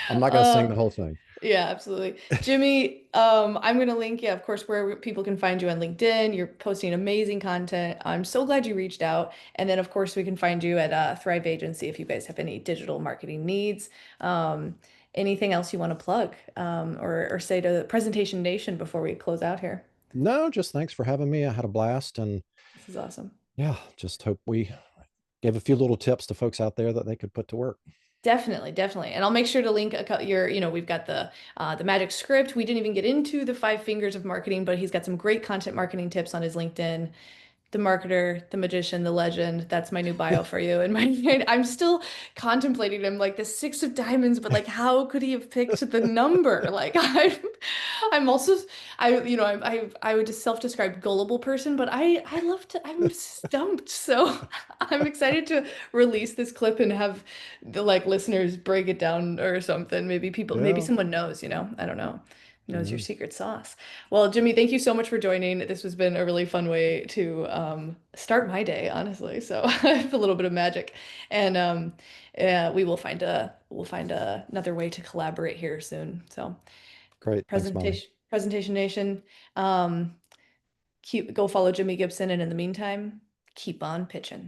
I'm not going to sing uh, the whole thing. yeah, absolutely. Jimmy, I'm gonna link, yeah, of course, where people can find you on LinkedIn. You're posting amazing content. I'm so glad you reached out. And then, of course, we can find you at Thrive Agency if you guys have any digital marketing needs. Um, anything else you want to plug or say to the Presentation Nation before we close out here? No, just thanks for having me. I had a blast, and This is awesome. yeah, just hope we gave a few little tips to folks out there that they could put to work. Definitely, definitely. And I'll make sure to link we've got the magic script. We didn't even get into the five fingers of marketing, but he's got some great content marketing tips on his LinkedIn. The marketer, the magician, the legend. That's my new bio for you. And I'm still contemplating him like the six of diamonds, but like, how could he have picked the number? Like, I'm also, I would just self-describe gullible person, but I love to, I'm stumped. So I'm excited to release this clip and have the like listeners break it down or something. Maybe Yeah, someone knows, I don't know, knows your yeah, secret sauce. Well, Jimmy, thank you so much for joining. This has been a really fun way to start my day, honestly. So it's a little bit of magic, and we'll find another way to collaborate here soon. So great. Thanks, Molly. presentation nation, go follow Jimmy Gibson, and in the meantime, keep on pitching.